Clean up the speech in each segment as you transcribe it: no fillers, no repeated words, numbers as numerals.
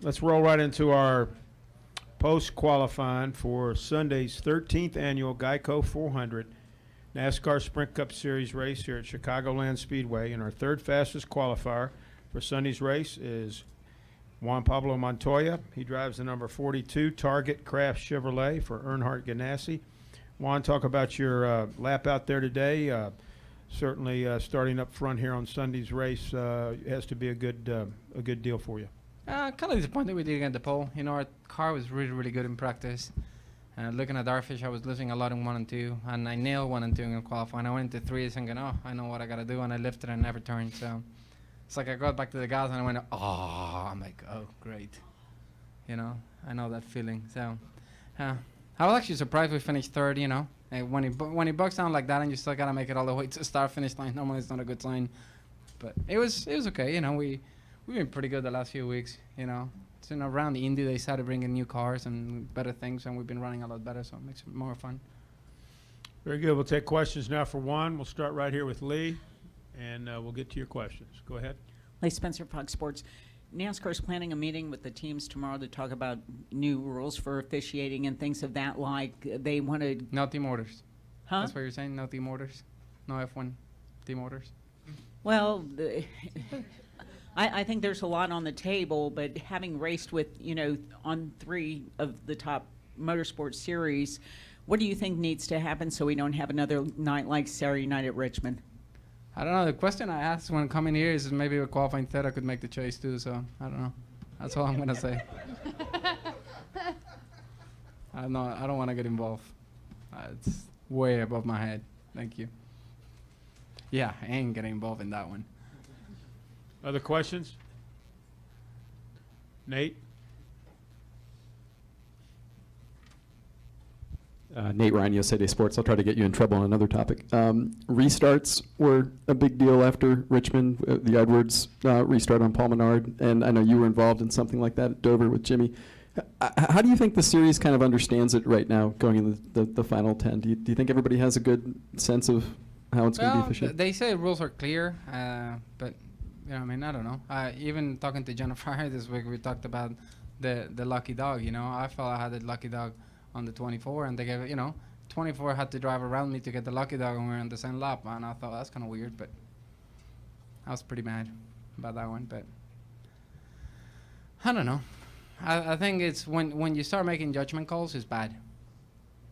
Let's roll right into our post-qualifying for Sunday's 13th annual Geico 400 NASCAR Sprint Cup Series race here at Chicagoland Speedway. And our third fastest qualifier for Sunday's race is Juan Pablo Montoya. He drives the number 42 Target Craft Chevrolet for Earnhardt Ganassi. Juan, talk about your lap out there today. Certainly starting up front here on Sunday's race has to be a good deal for you. Kind of disappointed we didn't get the pole. You know, our car was really, really good in practice. Looking at Darfish, I was losing a lot in 1 and 2, and I nailed 1 and 2 in qualifying. I went into 3s thinking, oh, I know what I got to do, and I lifted and never turned. So it's like I got back to the gas, and I went, oh, I'm like, oh, great. You know, I know that feeling. So I was actually surprised we finished third, you know. When he bucks down like that and you still got to make it all the way to the start-finish line, normally it's not a good sign. But it was okay, you know. We've been pretty good the last few weeks, you know. So, you know, around the Indy, they started bringing new cars and better things, and we've been running a lot better, so it makes it more fun. Very good. We'll take questions now for Juan. We'll start right here with Lee, and we'll get to your questions. Go ahead. Lee Spencer, Fox Sports. NASCAR is planning a meeting with the teams tomorrow to talk about new rules for officiating and things of that like. They want to... No team orders. Huh? That's what you're saying? No team orders? No F1 team orders? Well, I think there's a lot on the table, but having raced with, you know, on 3 of the top motorsports series, what do you think needs to happen so we don't have another night like Saturday night at Richmond? I don't know. The question I asked when coming here is maybe with qualifying third I could make the chase too, so I don't know. That's all I'm going to say. I don't want to get involved. It's way above my head. Thank you. Yeah, I ain't getting involved in that one. Other questions? Nate? Nate Ryan, USA Today Sports. I'll try to get you in trouble on another topic. Restarts were a big deal after Richmond, the Edwards restart on Paul Menard, and I know you were involved in something like that at Dover with Jimmy. How do you think the series kind of understands it right now, going in the final 10? Do you think everybody has a good sense of how it's going to be officiated? They say rules are clear, but you know, I mean, I don't know. Even talking to Jennifer this week, we talked about the lucky dog. You know, I felt I had the lucky dog on the 24, and they gave it, you know, 24 had to drive around me to get the lucky dog, and we were on the same lap, and I thought that's kind of weird, but I was pretty mad about that one. But I don't know. I think it's when you start making judgment calls, it's bad.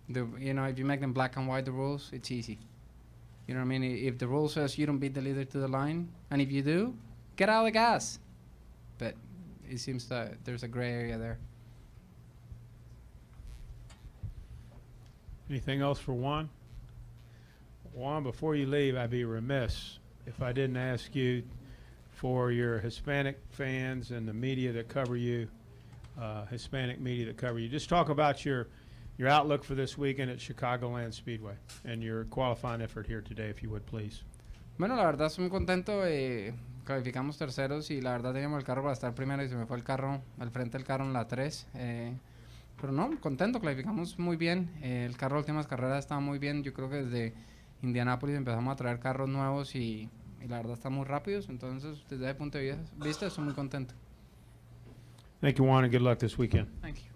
You know, if you make them black and white, the rules, it's easy. You know what I mean? If the rule says you don't beat the leader to the line, and if you do, get out of the gas. But it seems that there's a gray area there. Anything else for Juan? Juan, before you leave, I'd be remiss if I didn't ask you for your Hispanic fans and the media that cover you, Hispanic media that cover you. Just talk about your outlook for this weekend at Chicagoland Speedway and your qualifying effort here today, if you would, please. Bueno, la verdad estoy muy contento. Calificamos terceros y la verdad teníamos el carro para estar primero y se me fue el carro, al frente del carro en la 3. Pero no, contento, clasificamos muy bien. El carro de últimas carreras estaba muy bien. Yo creo que desde Indianápolis empezamos a traer carros nuevos y la verdad están muy rápidos. Entonces, desde ese punto de vista, estoy muy contento. Thank you, Juan, and good luck this weekend. Thank you.